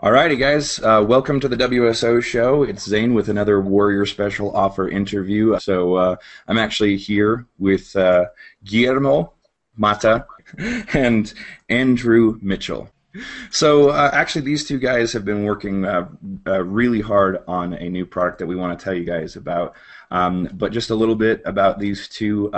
Alrighty, guys. Welcome to the WSO show. It's Zane with another Warrior Special Offer interview. I'm actually here with Guillermo Mata and Andrew Mitchell. Actually, these two guys have been working really hard on a new product that we want to tell you guys about. But just a little bit about these two.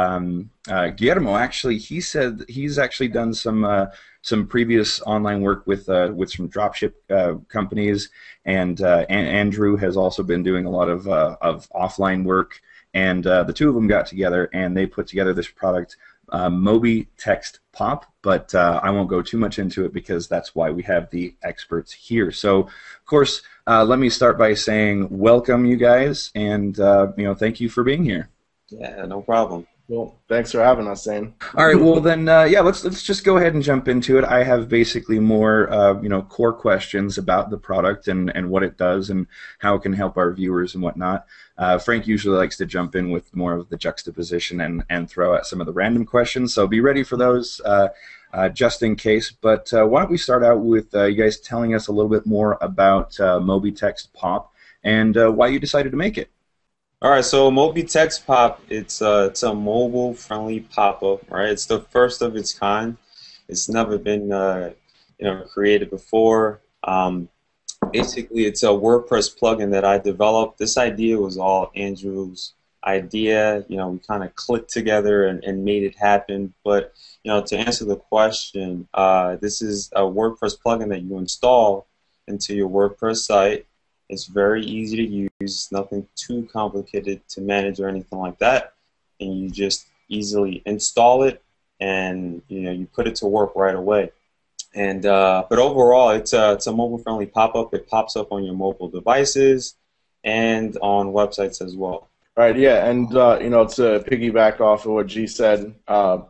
Guillermo, actually, he said he's actually done some previous online work with some dropship companies, and Andrew has also been doing a lot of offline work. And the two of them got together and they put together this product, Mobi Text Pop, but I won't go too much into it because that's why we have the experts here. So, of course, let me start by saying welcome, you guys, and thank you for being here. Yeah, no problem. Well, thanks for having us, Zane. All right, well then, let's just go ahead and jump into it. I have basically more, core questions about the product and what it does and how it can help our viewers and whatnot. Frank usually likes to jump in with more of the juxtaposition and throw out some of the random questions, so be ready for those just in case. But why don't we start out with you guys telling us a little bit more about Mobi Text Pop and why you decided to make it. All right, so Mobi Text Pop, it's a mobile-friendly pop-up, right? It's the first of its kind. It's never been created before. Basically, it's a WordPress plugin that I developed. This idea was all Andrew's idea. We kind of clicked together and made it happen. But to answer the question, this is a WordPress plugin that you install into your WordPress site. It's very easy to use, nothing too complicated to manage or anything like that, and you just easily install it, and you put it to work right away. And but overall, it's a mobile-friendly pop-up. It pops up on your mobile devices and on websites as well. All right, yeah, and to piggyback off of what G said,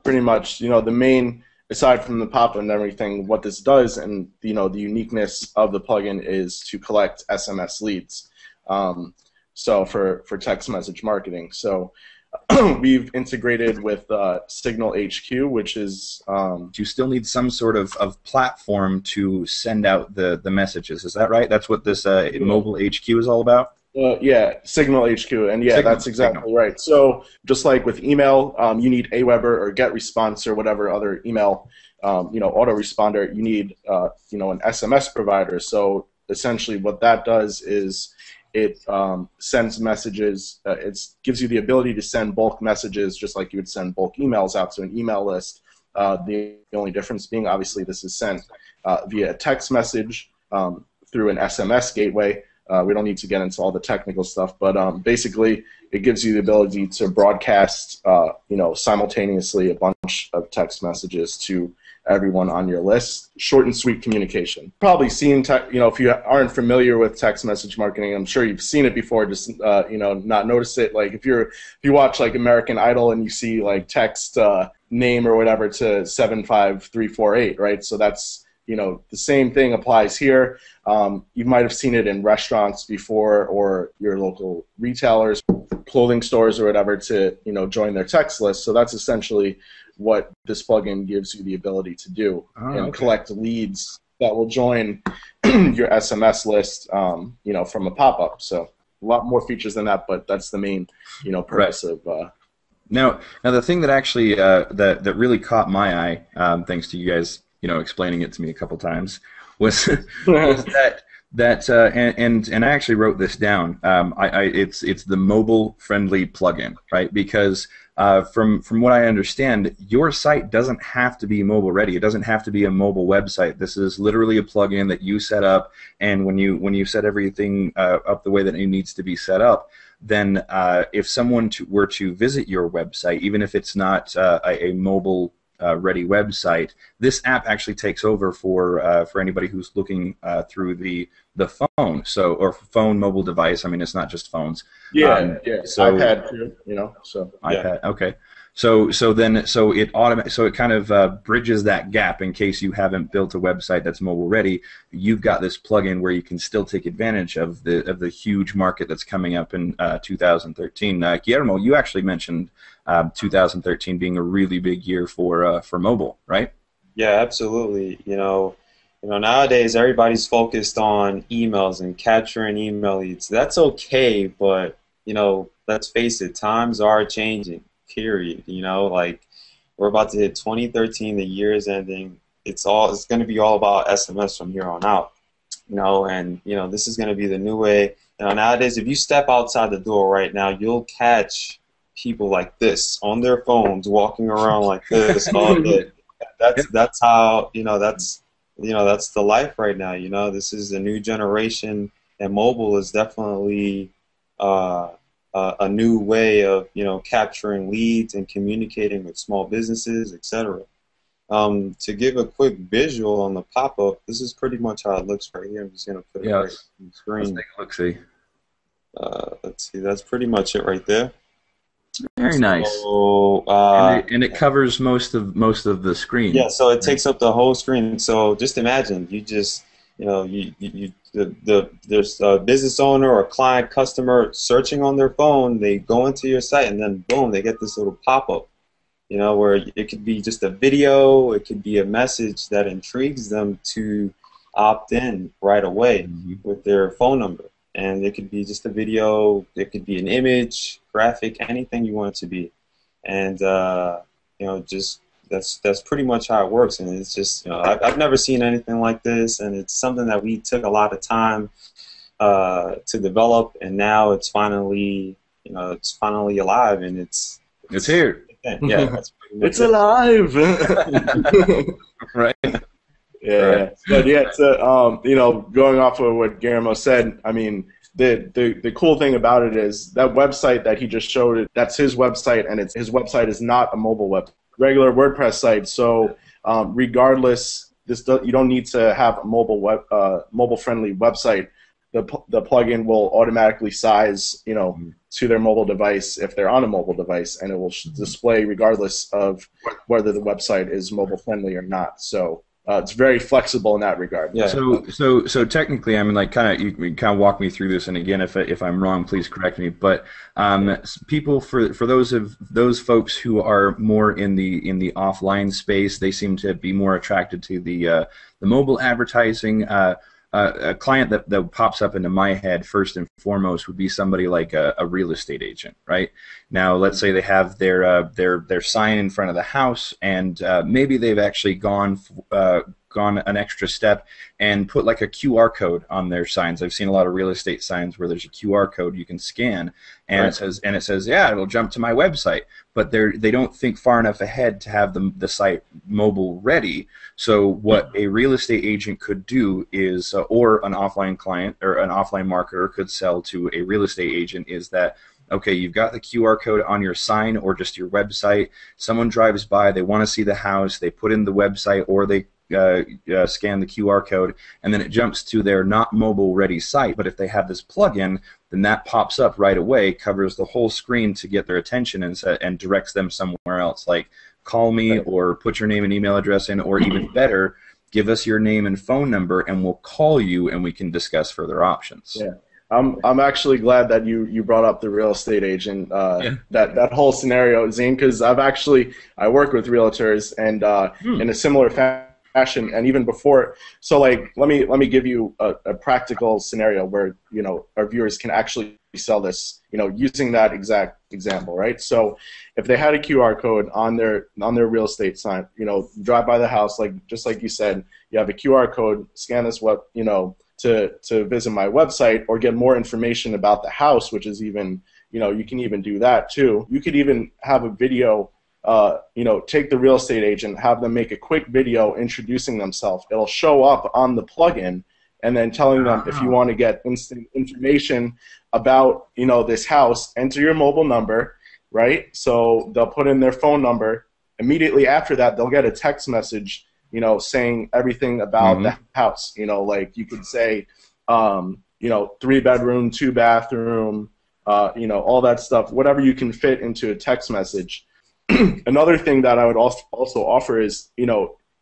pretty much, the main, aside from the pop and everything, what this does and the uniqueness of the plugin is to collect SMS leads. So for text message marketing. So we've integrated with Signal HQ, which is you still need some sort of platform to send out the messages. Is that right? That's what this mobile HQ is all about? Yeah, Signal HQ, and yeah, that's exactly right. So just like with email, you need Aweber or GetResponse or whatever other email, autoresponder. You need, an SMS provider. So essentially, what that does is it sends messages. It gives you the ability to send bulk messages, just like you would send bulk emails out to an email list. The only difference being, obviously, this is sent via a text message through an SMS gateway. We don't need to get into all the technical stuff, but basically it gives you the ability to broadcast, simultaneously a bunch of text messages to everyone on your list. Short and sweet communication. Probably seen, if you aren't familiar with text message marketing, I'm sure you've seen it before. Just not notice it. Like if you watch like American Idol and you see like text name or whatever to 75348, right? So that's the same thing applies here. You might have seen it in restaurants before, or your local retailers, clothing stores, or whatever to join their text list. So that's essentially what this plugin gives you the ability to do, and collect leads that will join your SMS list, from a pop-up. So a lot more features than that, but that's the main, purpose of. Now the thing that actually that really caught my eye, thanks to you guys, explaining it to me a couple times, was that and I actually wrote this down. It's the mobile friendly plugin, right? Because from what I understand, your site doesn't have to be mobile ready. It doesn't have to be a mobile website. This is literally a plugin that you set up, and when you set everything up the way that it needs to be set up, then if someone were to visit your website, even if it's not a mobile ready website, this app actually takes over for anybody who's looking through the phone, or phone mobile device. I mean, it's not just phones. Yeah. So iPad too, So iPad. Yeah. Okay. So it kind of bridges that gap in case you haven't built a website that's mobile ready. You've got this plugin where you can still take advantage of the huge market that's coming up in 2013. Guillermo, you actually mentioned 2013 being a really big year for mobile, right? Yeah, absolutely. nowadays everybody's focused on emails and capturing email leads. That's okay, but let's face it, times are changing. Period. Like we're about to hit 2013, the year is ending. It's going to be all about SMS from here on out. And this is going to be the new way. Nowadays, if you step outside the door right now, you'll catch people like this on their phones, walking around like this all day. That's how that's the life right now. This is a new generation, and mobile is definitely a new way of capturing leads and communicating with small businesses, etc. To give a quick visual on the pop-up, this is pretty much how it looks right here. I'm just going to put it right on the screen. Let's take a look-see. Let's see. That's pretty much it right there. Very nice. So, and it covers most of the screen. Yeah, so it takes up the whole screen. So just imagine there's a business owner or client, customer searching on their phone. They go into your site, and then boom, they get this little pop-up. Where it could be just a video, it could be a message that intrigues them to opt in right away with their phone number. And it could be just a video, it could be an image, graphic, anything you want it to be. And, just that's pretty much how it works. And it's just, I've never seen anything like this, and it's something that we took a lot of time to develop, and now it's finally, alive, and it's here. Yeah, that's it's alive. Right. Yeah, right. But yeah, going off of what Guillermo said, I mean, the cool thing about it is that website that he just showed, that's his website, and his website is not a mobile regular WordPress site. So regardless, you don't need to have a mobile friendly website. The plugin will automatically size, to their mobile device if they're on a mobile device, and it will display regardless of whether the website is mobile friendly or not. So it's very flexible in that regard. Yeah. So technically, I mean, like, you kind of walk me through this, and again, if I'm wrong, please correct me. But people, for those folks who are more in the offline space, they seem to be more attracted to the mobile advertising. A client that pops up into my head first and foremost would be somebody like a real estate agent, right? Now, let's say they have their sign in front of the house, and maybe they've actually gone an extra step and put like a QR code on their signs. I've seen a lot of real estate signs where there's a QR code you can scan, and it says, yeah, it'll jump to my website. But they don't think far enough ahead to have the site mobile ready. So what a real estate agent could do is, or an offline client or an offline marketer could sell to a real estate agent, is that, okay, you've got the QR code on your sign or just your website. Someone drives by, they want to see the house, they put in the website, or they scan the QR code, and then it jumps to their not mobile ready site. But if they have this plugin, then that pops up right away, covers the whole screen to get their attention, and directs them somewhere else, like call me, or put your name and email address in, or even better, give us your name and phone number, and we'll call you and we can discuss further options. Yeah. I'm actually glad that you brought up the real estate agent, that whole scenario, Zane, because I work with realtors, and in a similar fashion, and even before. So, like, let me give you a practical scenario where our viewers can actually sell this, using that exact example, right? So, if they had a QR code on their real estate sign, drive by the house, just like you said, you have a QR code, scan this to visit my website or get more information about the house, which is even, you can even do that too. You could even have a video, take the real estate agent, have them make a quick video introducing themselves. It'll show up on the plugin, and then telling them, if you want to get instant information about, this house, enter your mobile number, right? So they'll put in their phone number. Immediately after that, they'll get a text message, saying everything about the house. Like you could say, 3-bedroom, 2-bathroom, all that stuff, whatever you can fit into a text message. Another thing that I would also offer is,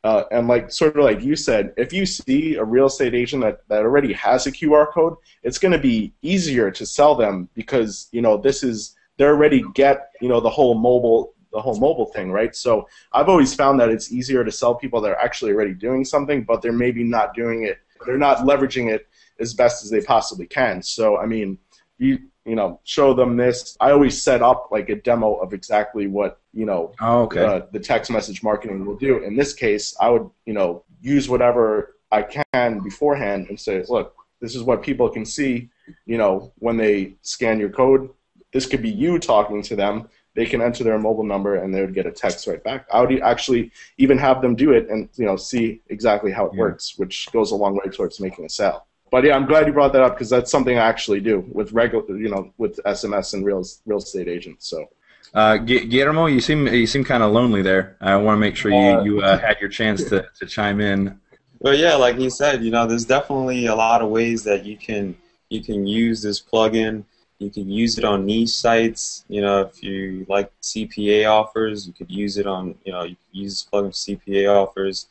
and sort of like you said, if you see a real estate agent that already has a QR code, it's going to be easier to sell them because, they already get, the whole the whole mobile thing, right? So I've always found that it's easier to sell people that are actually already doing something, but they're maybe not doing it. They're not leveraging it as best as they possibly can. So I mean, you show them this. I always set up like a demo of exactly what the text message marketing will do. In this case, I would use whatever I can beforehand and say, look, this is what people can see, when they scan your code. This could be you talking to them. They can enter their mobile number and they would get a text right back. I would actually even have them do it and see exactly how it works, which goes a long way towards making a sale. But yeah, I'm glad you brought that up because that's something I actually do with with SMS and real estate agents. So. Guillermo, you seem kind of lonely there. I want to make sure you had your chance to chime in. Well, yeah, like he said, there's definitely a lot of ways that you can use this plugin. You can use it on niche sites. If you like CPA offers, you could use it on. You could use this plugin for CPA offers.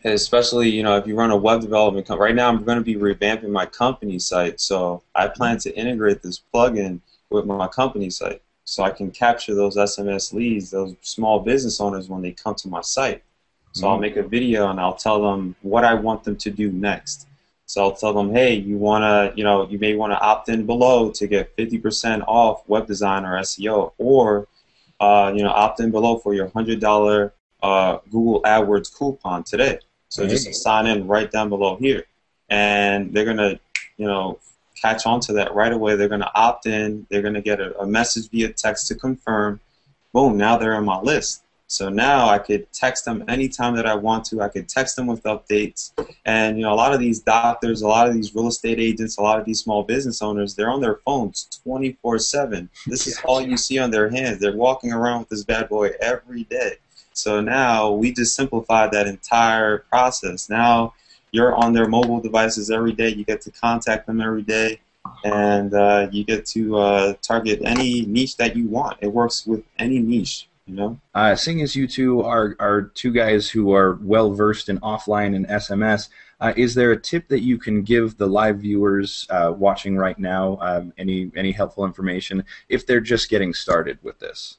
Especially, if you run a web development company. Right now, I'm going to be revamping my company site, so I plan to integrate this plugin with my company site, so I can capture those SMS leads, those small business owners when they come to my site. So I'll make a video and I'll tell them what I want them to do next. So I'll tell them, hey, you may want to opt in below to get 50% off web design or SEO, or opt in below for your $100 Google AdWords coupon today. So just sign in right down below here, and they're gonna catch on to that right away. They're gonna opt in. They're gonna get a message via text to confirm. Boom! Now they're on my list. So now I could text them anytime that I want to. I could text them with updates. And a lot of these doctors, a lot of these real estate agents, a lot of these small business owners, they're on their phones 24/7. This is all you see on their hands. They're walking around with this bad boy every day. So now we just simplified that entire process. Now you're on their mobile devices every day. You get to contact them every day, and you get to target any niche that you want. It works with any niche. Seeing as you two are two guys who are well versed in offline and SMS, is there a tip that you can give the live viewers watching right now? Any helpful information if they're just getting started with this?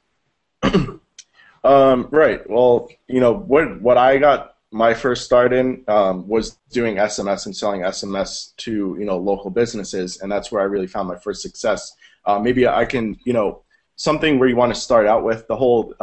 Right. Well, what I got my first start in was doing SMS and selling SMS to local businesses, and that's where I really found my first success. Maybe I can something where you want to start out with the whole,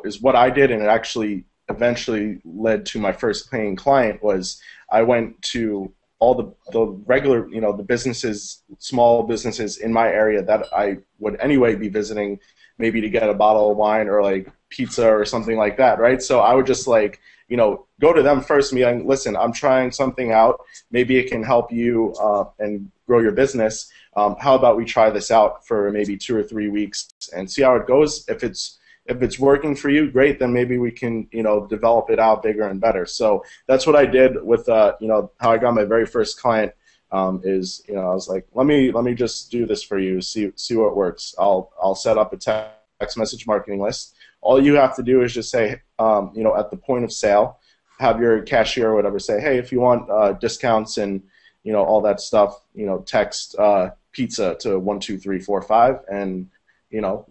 is what I did, and it actually eventually led to my first paying client. Was I went to all the regular, the businesses, small businesses in my area that I would anyway be visiting, maybe to get a bottle of wine or like pizza or something like that, right? So I would just go to them first, and listen, I'm trying something out. Maybe it can help you and grow your business. How about we try this out for maybe 2 or 3 weeks and see how it goes? If it's working for you, great. Then maybe we can develop it out bigger and better. So that's what I did with how I got my very first client. I was like, let me just do this for you. See what works. I'll set up a text message marketing list. All you have to do is just say, at the point of sale, have your cashier or whatever say, hey, if you want discounts and all that stuff, text pizza to 12345, and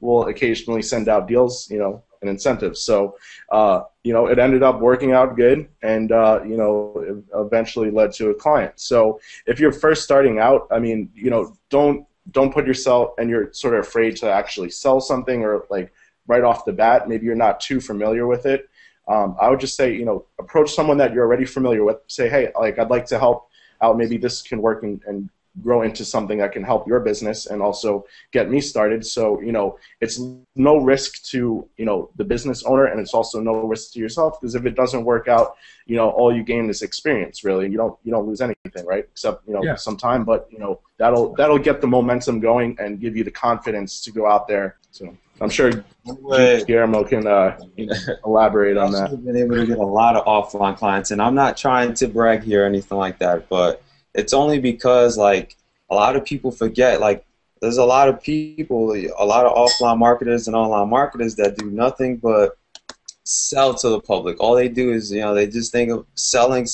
we'll occasionally send out deals, and incentives. So it ended up working out good, and it eventually led to a client. So if you're first starting out, don't put yourself, and you're sort of afraid to actually sell something, or like right off the bat, maybe you're not too familiar with it. I would just say, approach someone that you're already familiar with. Say, hey, I'd like to help out. Maybe this can work and grow into something that can help your business and also get me started. So, it's no risk to, the business owner, and it's also no risk to yourself, because if it doesn't work out, all you gain is experience, really. You don't lose anything, right? Except, some time, but, that'll get the momentum going and give you the confidence to go out there. So I'm sure Guillermo can elaborate on that. I've been able to get a lot of offline clients, and I'm not trying to brag here or anything like that, but it's only because a lot of people forget, there's a lot of people, a lot of offline marketers and online marketers that do nothing but sell to the public. All they do is, they just think of selling.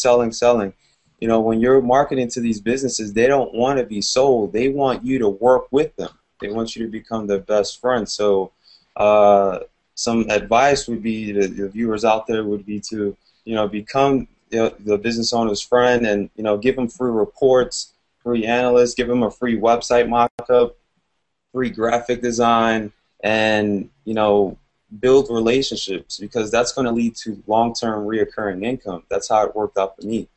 When you're marketing to these businesses, they don't want to be sold. They want you to work with them. They want you to become their best friend. So some advice would be to the viewers out there would be to, become the business owner's friend and, give them free reports, free analysts, give them a free website mock-up, free graphic design, and, build relationships, because that's going to lead to long-term reoccurring income. That's how it worked out for me.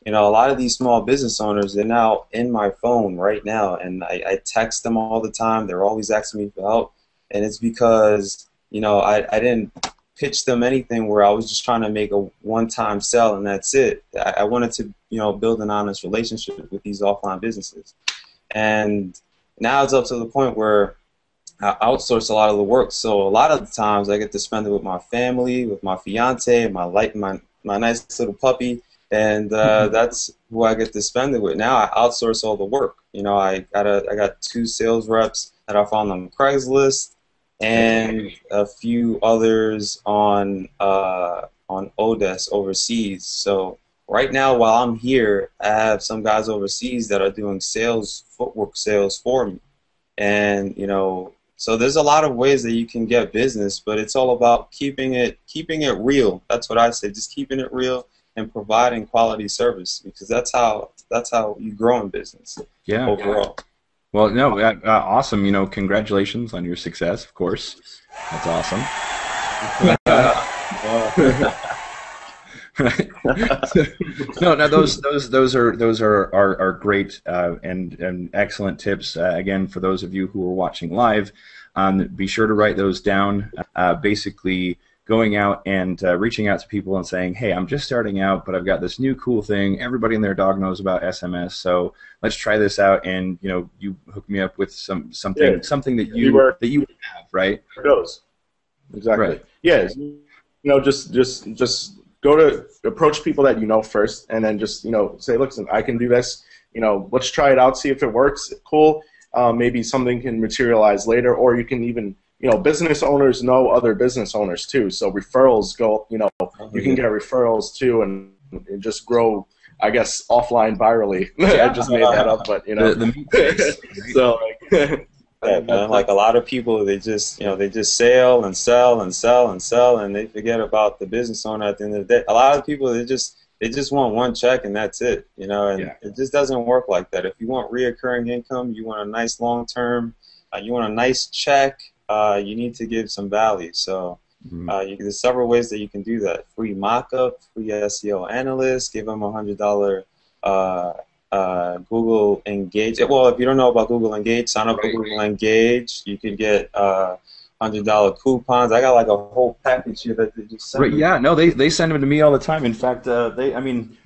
A lot of these small business owners, they're now in my phone right now, and I text them all the time. They're always asking me for help, and it's because, I didn't pitch them anything where I was just trying to make a one-time sell and that's it. I wanted to, build an honest relationship with these offline businesses. And now it's up to the point where I outsource a lot of the work. So a lot of the times I get to spend it with my family, with my fiance, my nice little puppy, and that's who I get to spend it with. Now I outsource all the work. I got 2 sales reps that I found on Craigslist, and a few others on Odes overseas. So right now, while I'm here, I have some guys overseas that are doing footwork sales for me, and so there's a lot of ways that you can get business, but it's all about keeping it real. That's what I say, just keeping it real and providing quality service, because that's how you grow in business. Yeah. Overall. Well, no, awesome. Congratulations on your success, of course. That's awesome. No, those are great and excellent tips. Again, for those of you who are watching live, be sure to write those down. Basically, going out and reaching out to people and saying, "Hey, I'm just starting out, but I've got this new cool thing. Everybody and their dog knows about SMS, so let's try this out." And you hook me up with something that you have, right? It goes exactly. Right. Yeah, just go to approach people that you know first, and then just say, "Listen, I can do this. Let's try it out, see if it works. Cool. Maybe something can materialize later, or you can even." Business owners know other business owners too, so referrals go. You can get referrals too, and just grow. I guess offline virally. I just made that up, but So yeah, man, like a lot of people, they just sell and sell and sell and sell, and they forget about the business owner at the end of the day. A lot of people, they just want one check and that's it. And it just doesn't work like that. If you want reoccurring income, you want a nice long term, you want a nice check. You need to give some value. So there's several ways that you can do that. Free mock-up, free SEO analyst, give them $100 Google Engage. Well, if you don't know about Google Engage, sign up for Google Engage. You could get $100 coupons. I got like a whole package here that they just send me. Yeah, no, they send them to me all the time. In fact, I've even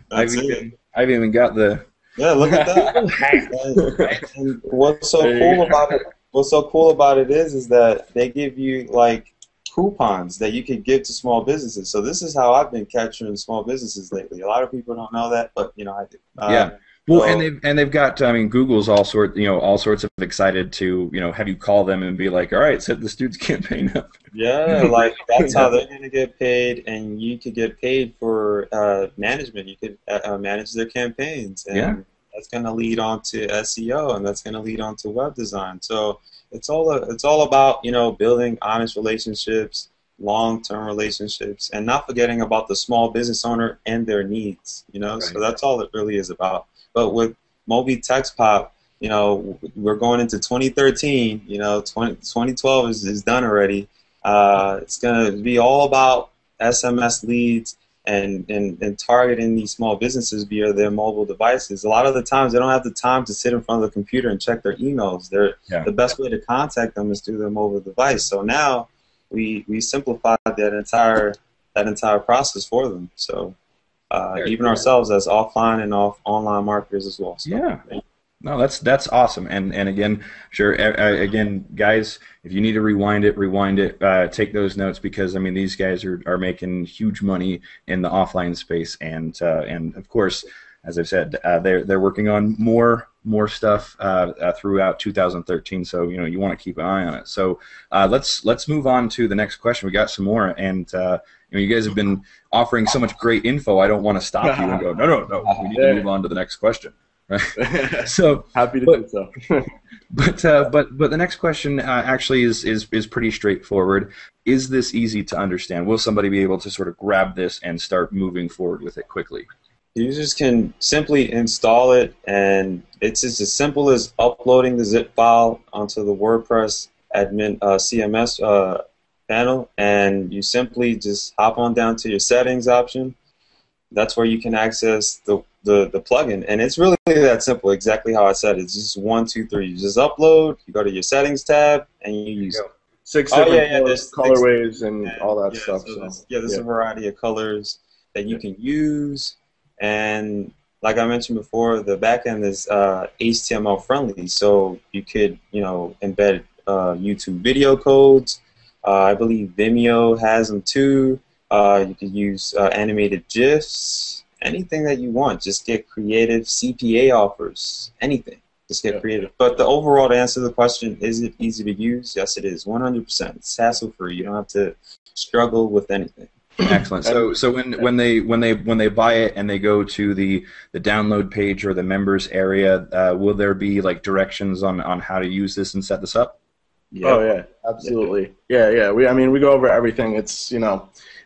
got the. Yeah, look at that. And what's so cool about it? What's so cool about it is that they give you like coupons that you could give to small businesses. So this is how I've been capturing small businesses lately. A lot of people don't know that, but I do. Yeah. Well, and they've got. Google's all sorts of excited to have you call them and be like, all right, set this dude's campaign up. Yeah, like that's how they're gonna get paid, and you could get paid for management. You could manage their campaigns, and that's gonna lead on to SEO, and that's gonna lead on to web design. So it's all about building honest relationships, long-term relationships, and not forgetting about the small business owner and their needs. So that's all it really is about. But with Mobi Text Pop, we're going into 2013. 2012 is done already. It's going to be all about SMS leads and targeting these small businesses via their mobile devices. A lot of the times they don't have the time to sit in front of the computer and check their emails. The best way to contact them is through their mobile device. So now we simplified that entire process for them. So. Even ourselves as offline and online marketers as well. So, yeah. No, that's awesome. And again, sure. Again, guys, if you need to rewind it. Take those notes, because these guys are making huge money in the offline space, and of course, as I've said, they're working on more stuff throughout 2013. So you want to keep an eye on it. So let's move on to the next question. We got some more, and you guys have been offering so much great info. I don't want to stop you and go, no. We need to move on to the next question. Right. So happy to do so. but the next question actually is pretty straightforward. Is this easy to understand? Will somebody be able to sort of grab this and start moving forward with it quickly? Users can simply install it, and it's just as simple as uploading the zip file onto the WordPress admin CMS panel, and you simply just hop on down to your settings option. That's where you can access the plugin, and it's really that simple. Exactly how I said it. It's just 1, 2, 3. You just upload. You go to your settings tab, and you use it. 6 different colorways and all that stuff. So there's a variety of colors that you can use. And like I mentioned before, the backend is HTML friendly, so you could, embed YouTube video codes. I believe Vimeo has them too. You could use animated GIFs, anything that you want. Just get creative. CPA offers, anything. Just get creative. But the overall to answer the question, is it easy to use? Yes, it is. 100%. It's hassle free. You don't have to struggle with anything. Excellent. So when they buy it and they go to the download page or the members area, will there be like directions on how to use this and set this up? Yeah. Oh yeah, absolutely. Yeah. We go over everything. It's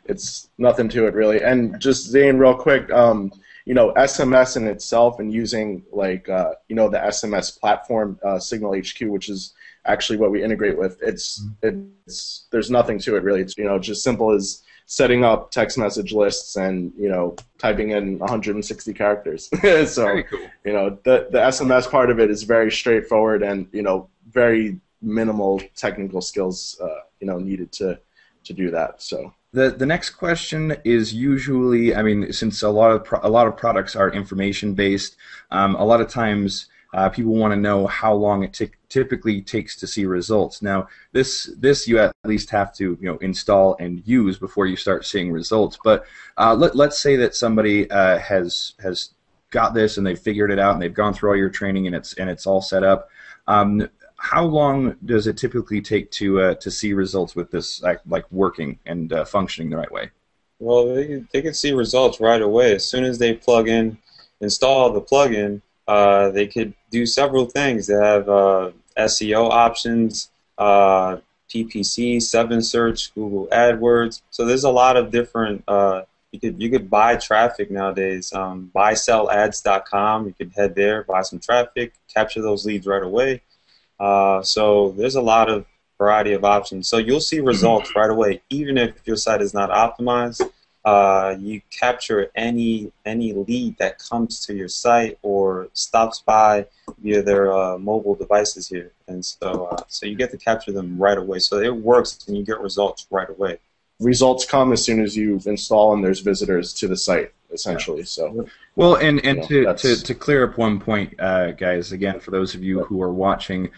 it's nothing to it really. And just Zane, real quick, SMS in itself and using like the SMS platform, Signal HQ, which is actually what we integrate with. It's there's nothing to it really. It's just simple as setting up text message lists and typing in 160 characters. So very cool. The SMS part of it is very straightforward and very minimal technical skills needed to do that. So the next question is usually, I mean, since a lot of products are information based, a lot of times people want to know how long it typically takes to see results. Now, this you at least have to install and use before you start seeing results. But let's say that somebody has got this and they've figured it out and they've gone through all your training and it's all set up. How long does it typically take to see results with this like working and functioning the right way? Well, they can see results right away as soon as they install the plugin. They could do several things. They have SEO options, PPC, 7Search, Google AdWords. So there's a lot of different. You could buy traffic nowadays. BuySellAds.com. You could head there, buy some traffic, capture those leads right away. So there's a lot of variety of options. So you'll see results right away, even if your site is not optimized. You capture any lead that comes to your site or stops by via their mobile devices here, and so you get to capture them right away. So it works, and you get results right away. Results come as soon as you install and there's visitors to the site, essentially. So well, and to clear up one point, guys, again, for those of you who are watching,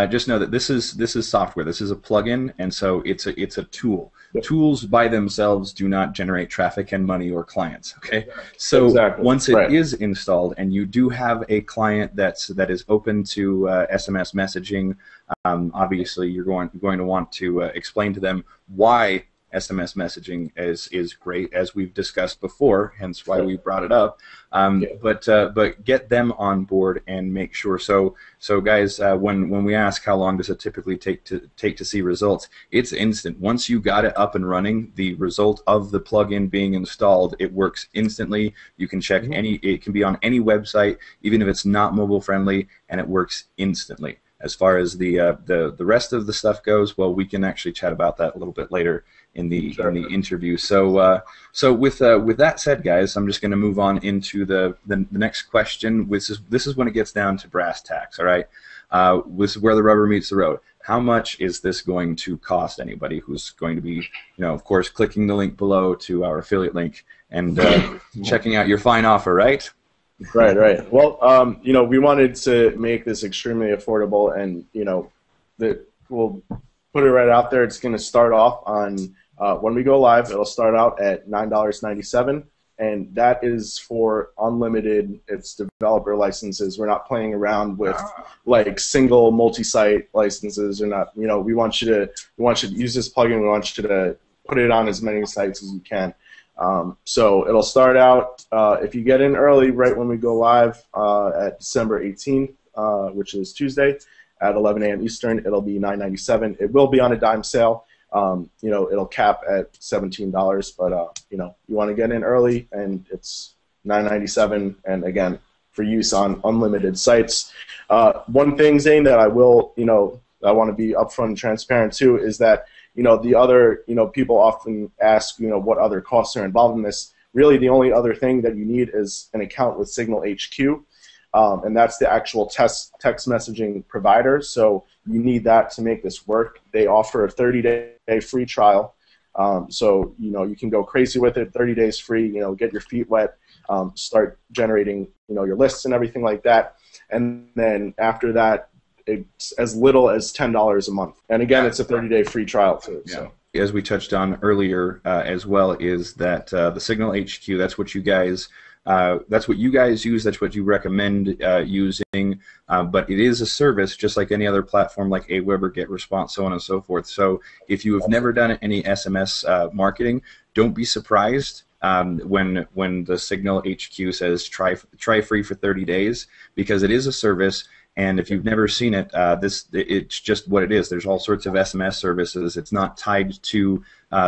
just know that this is software. This is a plugin, and so it's a tool. Tools by themselves do not generate traffic and money or clients. Okay, so once it is installed and you do have a client that is open to SMS messaging, obviously you're going to want to explain to them why SMS messaging is great, as we've discussed before, hence why we brought it up. But get them on board and make sure. So guys, when we ask how long does it typically take to see results, it's instant. Once you got it up and running, the result of the plugin being installed, it works instantly. You can check it can be on any website, even if it's not mobile friendly, and it works instantly. As far as the rest of the stuff goes, well, we can actually chat about that a little bit later in the interview. So with that said, guys, I'm just going to move on into the next question. This is when it gets down to brass tacks. All right, this is where the rubber meets the road. How much is this going to cost anybody who's going to be, of course, clicking the link below to our affiliate link and checking out your fine offer, right? Right. Well, we wanted to make this extremely affordable, and we'll put it right out there. It's going to start off on when we go live. It'll start out at $9.97, and that is for unlimited. It's developer licenses. We're not playing around with like single multi-site licenses or not. We want you to use this plugin. We want you to put it on as many sites as you can. So it'll start out, if you get in early, right when we go live at December 18th, which is Tuesday at 11 a.m. Eastern, it'll be $9.97. It will be on a dime sale. It'll cap at $17, but you want to get in early, and it's $9.97, and again, for use on unlimited sites. One thing, Zane, that I will, I want to be upfront and transparent too, is that the other, people often ask, what other costs are involved in this. Really, the only other thing that you need is an account with Signal HQ, and that's the actual text messaging provider. So you need that to make this work. They offer a 30-day free trial, so you can go crazy with it. 30 days free. Get your feet wet, start generating your lists and everything like that, and then after that, it's as little as $10 a month. And again, it's a 30-day free trial too. Yeah. So. As we touched on earlier as well, is that the Signal HQ, that's what you guys use, that's what you recommend using, but it is a service just like any other platform like Aweber, GetResponse, so on and so forth. So if you have never done any SMS marketing, don't be surprised when the Signal HQ says try free for 30 days, because it is a service. And if you've never seen it, it's just what it is. There's all sorts of SMS services. It's not tied to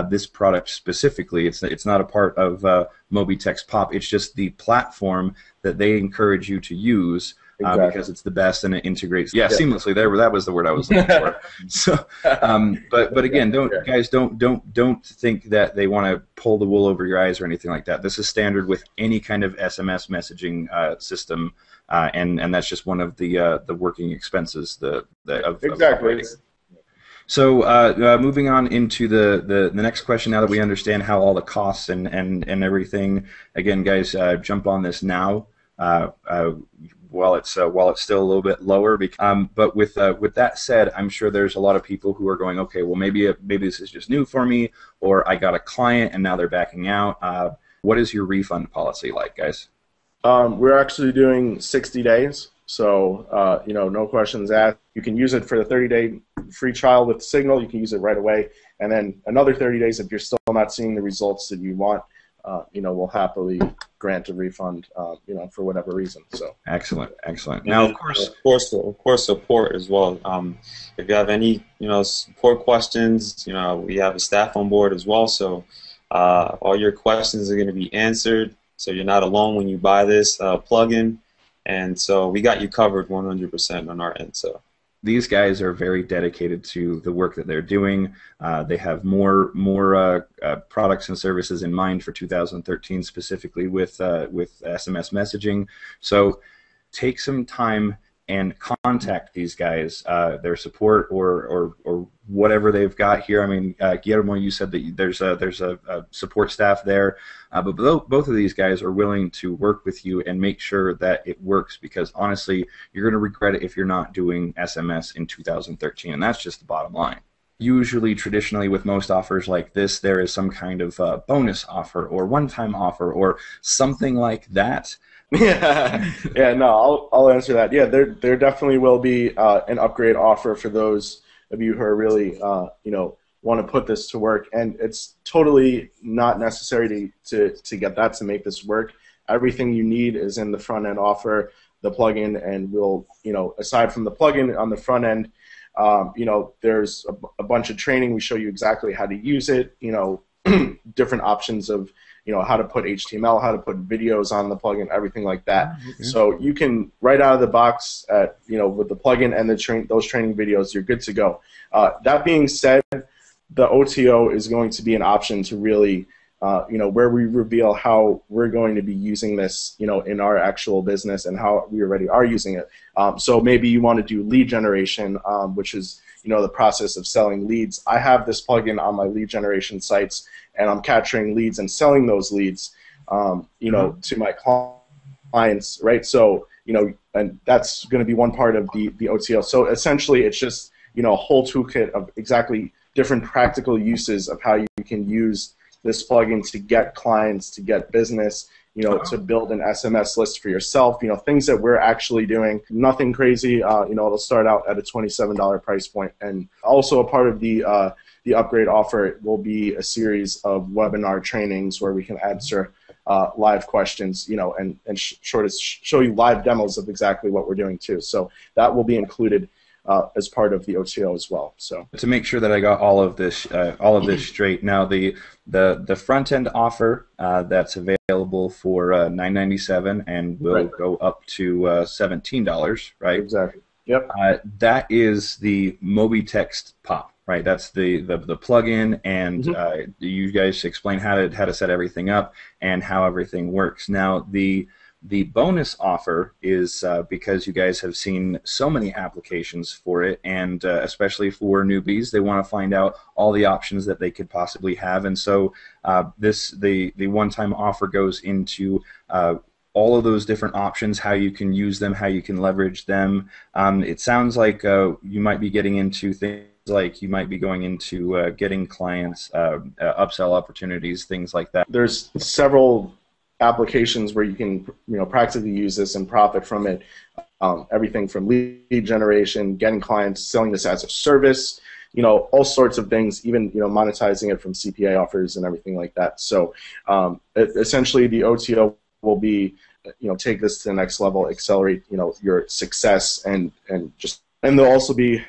this product specifically. It's not a part of Mobi Text Pop. It's just the platform that they encourage you to use because it's the best and it integrates seamlessly. That was the word I was looking for. So, but again, don't think that they want to pull the wool over your eyes or anything like that. This is standard with any kind of SMS messaging system. And that's just one of the working expenses of operating. So moving on into the next question, now that we understand how all the costs and everything, again, guys, jump on this now while it's still a little bit lower. But with that said, I'm sure there's a lot of people who are going, okay, well maybe this is just new for me, or I got a client and now they're backing out. What is your refund policy like, guys? We're actually doing 60 days, so no questions asked. You can use it for the 30-day free trial with Signal. You can use it right away, and then another 30 days if you're still not seeing the results that you want. We'll happily grant a refund, for whatever reason. So excellent. Now, of course, support as well. If you have any, support questions, we have a staff on board as well. So all your questions are going to be answered. So you're not alone when you buy this plugin, and so we got you covered 100% on our end. So these guys are very dedicated to the work that they're doing. They have more products and services in mind for 2013, specifically with SMS messaging. So take some time and contact these guys, their support or whatever they've got here. I mean, Guillermo, you said that there's a support staff there, but both of these guys are willing to work with you and make sure that it works, because honestly, you're going to regret it if you're not doing SMS in 2013, and that's just the bottom line. Usually, traditionally, with most offers like this, there is some kind of bonus offer or one-time offer or something like that. No, I'll answer that. Yeah, there definitely will be an upgrade offer for those of you who are really want to put this to work, and it's totally not necessary to get that to make this work. Everything you need is in the front end offer, the plugin, and we'll aside from the plugin on the front end, there's a bunch of training. We show you exactly how to use it. Different options of how to put HTML, how to put videos on the plugin, everything like that. Okay. So you can right out of the box with the plugin and those training videos, you're good to go. That being said, the OTO is going to be an option to really where we reveal how we're going to be using this in our actual business and how we already are using it. So maybe you want to do lead generation, which is the process of selling leads. I have this plugin on my lead generation sites, and I'm capturing leads and selling those leads, to my clients, right? So, and that's going to be one part of the OTL. So essentially, it's just, a whole toolkit of exactly different practical uses of how you can use this plugin to get clients, to get business, to build an SMS list for yourself, things that we're actually doing. Nothing crazy. It'll start out at a $27 price point. And also a part of the upgrade offer will be a series of webinar trainings where we can answer live questions, and show you live demos of exactly what we're doing too. So that will be included as part of the OTO as well. So to make sure that I got all of this straight, now the front end offer that's available for $9.97 and will go up to $17, right? Exactly. Yep. That is the Mobi Text Pop, right? That's the plugin, and you guys explain how to set everything up and how everything works. Now the bonus offer is because you guys have seen so many applications for it, and especially for newbies, they want to find out all the options that they could possibly have. And so the one-time offer goes into all of those different options, how you can use them, how you can leverage them. It sounds like you might be getting into things like you might be going into getting clients, upsell opportunities, things like that. There's several applications where you can practically use this and profit from it. Everything from lead generation, getting clients, selling this as a service, all sorts of things, even monetizing it from CPA offers and everything like that. So essentially the OTO will be take this to the next level, accelerate your success, and there'll also be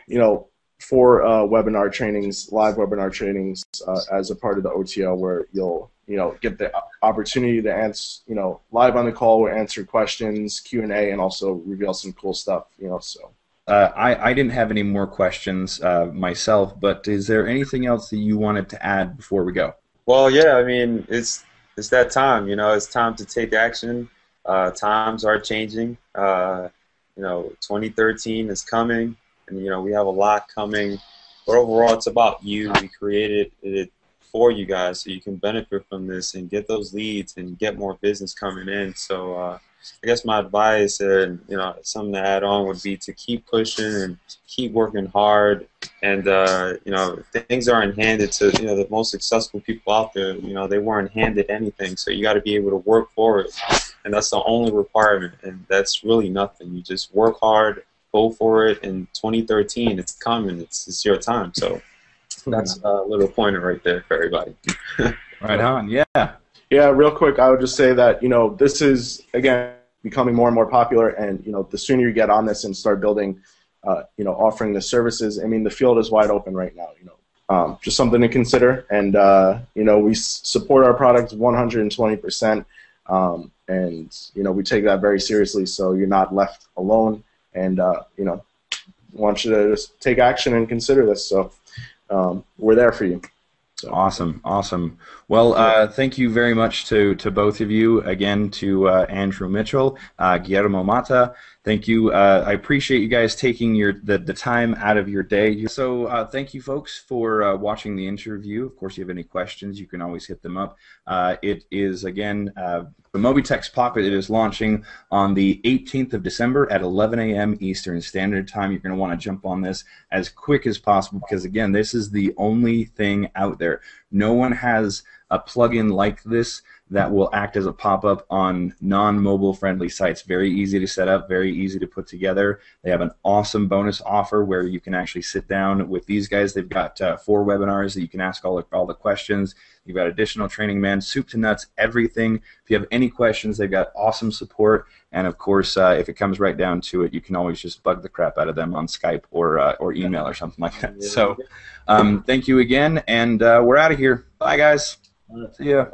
4 webinar trainings, live webinar trainings as a part of the OTO, where you'll get the opportunity to answer, live on the call, we'll answer questions, Q&A, and also reveal some cool stuff, so. I didn't have any more questions myself, but is there anything else that you wanted to add before we go? Well, yeah, I mean, it's that time, it's time to take action. Times are changing. 2013 is coming, and, we have a lot coming. But overall, it's about you. We created it for you guys so you can benefit from this and get those leads and get more business coming in. So I guess my advice and something to add on would be to keep pushing and keep working hard. And things aren't handed to the most successful people out there. They weren't handed anything, so you got to be able to work for it, and that's the only requirement. And that's really nothing. You just work hard, go for it. In 2013, it's coming. It's your time. So that's a little pointer right there for everybody. Right on. Yeah. Yeah, real quick, I would just say that, this is, again, becoming more and more popular, and, the sooner you get on this and start building, offering the services, I mean, the field is wide open right now, just something to consider. And, we support our product 120%, and, we take that very seriously, so you're not left alone, and, want you to just take action and consider this, so we're there for you. So. Awesome. Well, thank you very much to both of you. Again, to Andrew Mitchell, Guillermo Mata. Thank you. I appreciate you guys taking the time out of your day. So thank you, folks, for watching the interview. Of course, if you have any questions, you can always hit them up. It is, again, the Mobi Text Pocket. It is launching on the 18th of December at 11 a.m. Eastern Standard Time. You're going to want to jump on this as quick as possible because, again, this is the only thing out there. No one has a plugin like this that will act as a pop-up on non-mobile friendly sites. Very easy to set up, very easy to put together. They have an awesome bonus offer where you can actually sit down with these guys. They've got 4 webinars that you can ask all the questions. You've got additional training, man, soup to nuts, everything. If you have any questions, they've got awesome support. And of course, if it comes right down to it, you can always just bug the crap out of them on Skype or email or something like that. So thank you again, and we're out of here. Bye, guys. See ya.